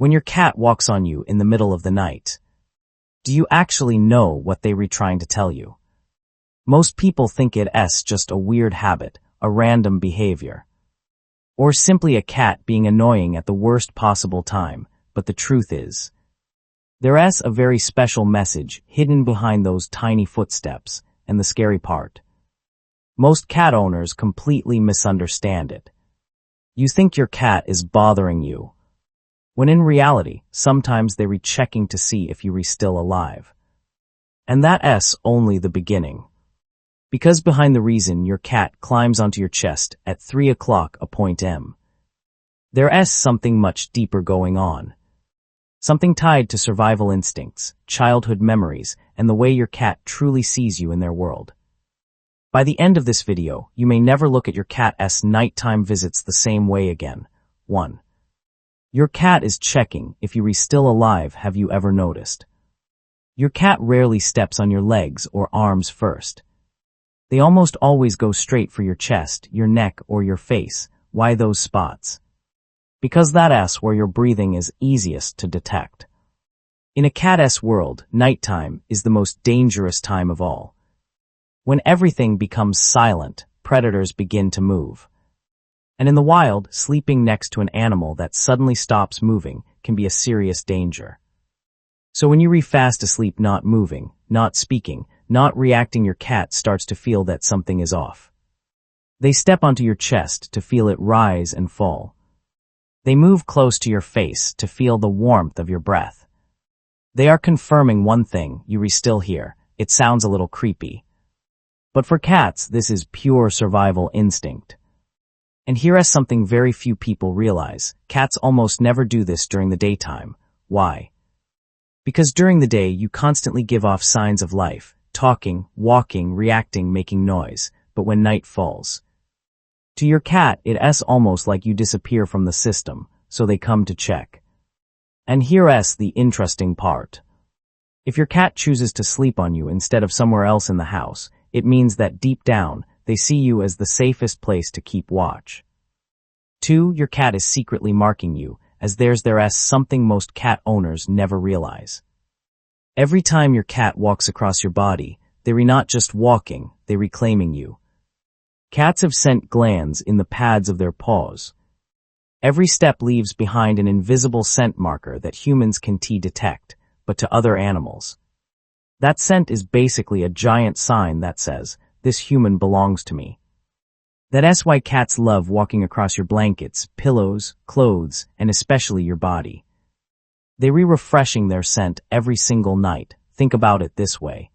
When your cat walks on you in the middle of the night, do you actually know what they were trying to tell you? Most people think it's just a weird habit, a random behavior, or simply a cat being annoying at the worst possible time, but the truth is, there's a very special message hidden behind those tiny footsteps, and the scary part. Most cat owners completely misunderstand it. You think your cat is bothering you, when in reality, sometimes they're checking to see if you're still alive. And that's only the beginning. Because behind the reason your cat climbs onto your chest at 3 o'clock a.m., there's something much deeper going on. Something tied to survival instincts, childhood memories, and the way your cat truly sees you in their world. By the end of this video, you may never look at your cat's nighttime visits the same way again. 1. Your cat is checking if you're still alive. Have you ever noticed? Your cat rarely steps on your legs or arms first. They almost always go straight for your chest, your neck, or your face. Why those spots? Because that's where your breathing is easiest to detect. In a cat's world, nighttime is the most dangerous time of all. When everything becomes silent, predators begin to move. And in the wild, sleeping next to an animal that suddenly stops moving can be a serious danger. So when you're fast asleep, not moving, not speaking, not reacting, your cat starts to feel that something is off. They step onto your chest to feel it rise and fall. They move close to your face to feel the warmth of your breath. They are confirming one thing: you're still here. It sounds a little creepy, but for cats, this is pure survival instinct. And here's something very few people realize. Cats almost never do this during the daytime. Why? Because during the day, you constantly give off signs of life, talking, walking, reacting, making noise. But when night falls, to your cat, it's almost like you disappear from the system, so they come to check. And here's the interesting part. If your cat chooses to sleep on you instead of somewhere else in the house, it means that deep down, they see you as the safest place to keep watch. 2. Your cat is secretly marking you, as there's something most cat owners never realize. Every time your cat walks across your body, they're not just walking, they're reclaiming you. Cats have scent glands in the pads of their paws. Every step leaves behind an invisible scent marker that humans can detect, but to other animals, that scent is basically a giant sign that says, "This human belongs to me." That's why cats love walking across your blankets, pillows, clothes, and especially your body. They're refreshing their scent every single night. Think about it this way.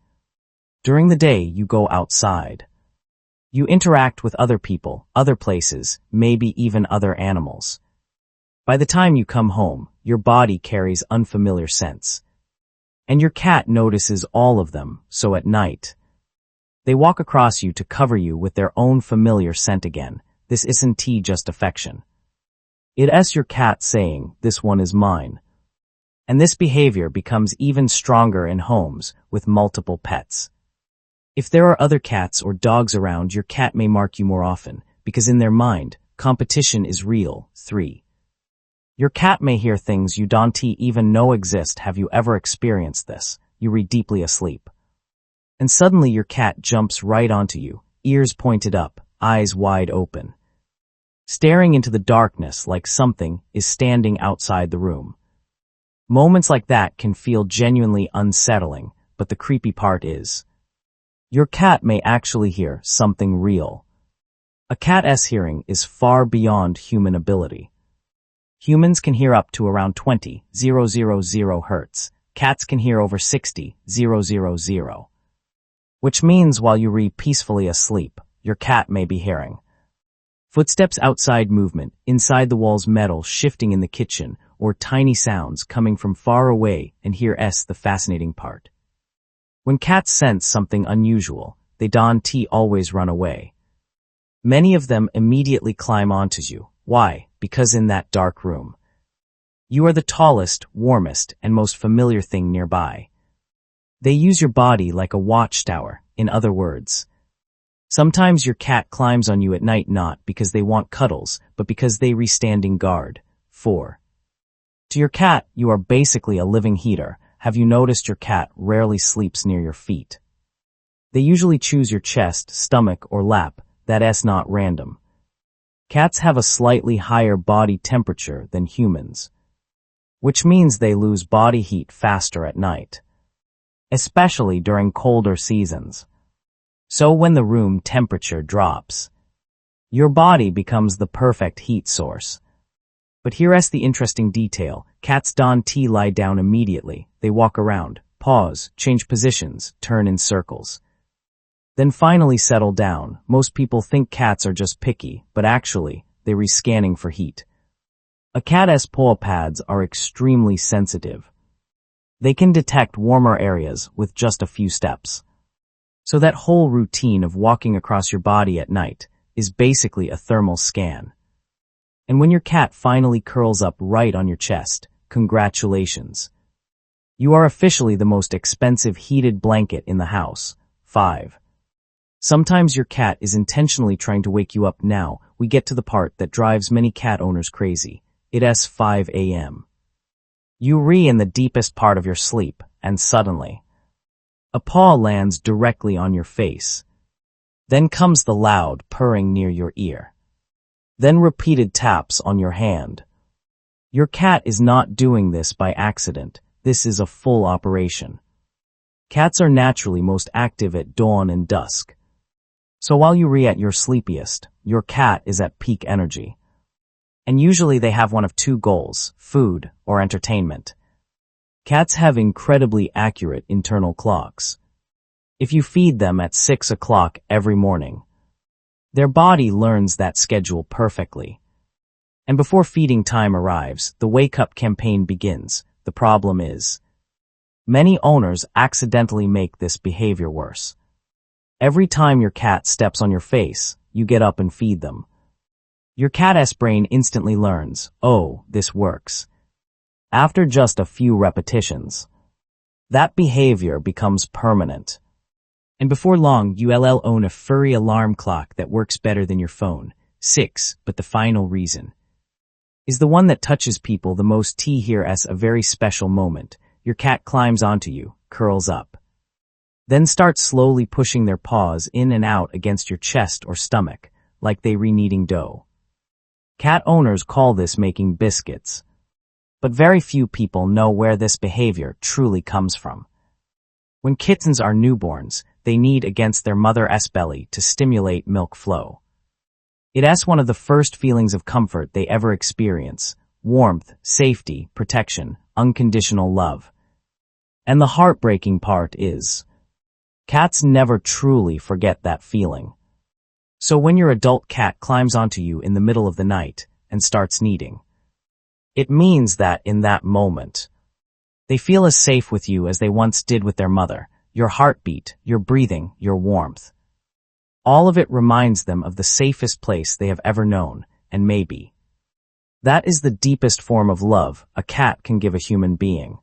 During the day, you go outside. You interact with other people, other places, maybe even other animals. By the time you come home, your body carries unfamiliar scents. And your cat notices all of them, so at night, they walk across you to cover you with their own familiar scent again. This isn't just affection. It's your cat saying, "This one is mine." And this behavior becomes even stronger in homes with multiple pets. If there are other cats or dogs around, your cat may mark you more often, because in their mind, competition is real. 3. Your cat may hear things you don't even know exist. Have you ever experienced this? You were deeply asleep, and suddenly your cat jumps right onto you, ears pointed up, eyes wide open, staring into the darkness like something is standing outside the room. Moments like that can feel genuinely unsettling, but the creepy part is, your cat may actually hear something real. A cat's hearing is far beyond human ability. Humans can hear up to around 20,000 hertz. Cats can hear over 60,000. Which means while you're peacefully asleep, your cat may be hearing footsteps outside, movement inside the walls, metal shifting in the kitchen, or tiny sounds coming from far away. And here's the fascinating part. When cats sense something unusual, they don't always run away. Many of them immediately climb onto you. Why? Because in that dark room, you are the tallest, warmest, and most familiar thing nearby. They use your body like a watchtower. In other words, sometimes your cat climbs on you at night not because they want cuddles, but because they standing guard. 4. To your cat, you are basically a living heater. Have you noticed your cat rarely sleeps near your feet? They usually choose your chest, stomach, or lap. That's not random. Cats have a slightly higher body temperature than humans, which means they lose body heat faster at night, especially during colder seasons. So when the room temperature drops, your body becomes the perfect heat source. But here's the interesting detail. Cats don't lie down immediately. They walk around, pause, change positions, turn in circles, then finally settle down. Most people think cats are just picky, but actually, they're scanning for heat. A cat's paw pads are extremely sensitive. They can detect warmer areas with just a few steps. So that whole routine of walking across your body at night is basically a thermal scan. And when your cat finally curls up right on your chest, congratulations. You are officially the most expensive heated blanket in the house. 5. Sometimes your cat is intentionally trying to wake you up. Now, we get to the part that drives many cat owners crazy. It's 5 a.m. You're in the deepest part of your sleep, and suddenly, a paw lands directly on your face. Then comes the loud purring near your ear. Then repeated taps on your hand. Your cat is not doing this by accident. This is a full operation. Cats are naturally most active at dawn and dusk. So while you're at your sleepiest, your cat is at peak energy. And usually they have one of two goals, food or entertainment. Cats have incredibly accurate internal clocks. If you feed them at 6 o'clock every morning, their body learns that schedule perfectly. And before feeding time arrives, the wake-up campaign begins. The problem is, many owners accidentally make this behavior worse. Every time your cat steps on your face, you get up and feed them. Your cat's brain instantly learns, oh, this works. After just a few repetitions, that behavior becomes permanent. And before long, you'll own a furry alarm clock that works better than your phone. 6. But the final reason is the one that touches people the most. Here's a very special moment. Your cat climbs onto you, curls up, then starts slowly pushing their paws in and out against your chest or stomach, like they kneading dough. Cat owners call this making biscuits. But very few people know where this behavior truly comes from. When kittens are newborns, they knead against their mother's belly to stimulate milk flow. It's one of the first feelings of comfort they ever experience: warmth, safety, protection, unconditional love. And the heartbreaking part is, cats never truly forget that feeling. So when your adult cat climbs onto you in the middle of the night and starts kneading, it means that in that moment, they feel as safe with you as they once did with their mother. Your heartbeat, your breathing, your warmth. All of it reminds them of the safest place they have ever known, and maybe that is the deepest form of love a cat can give a human being.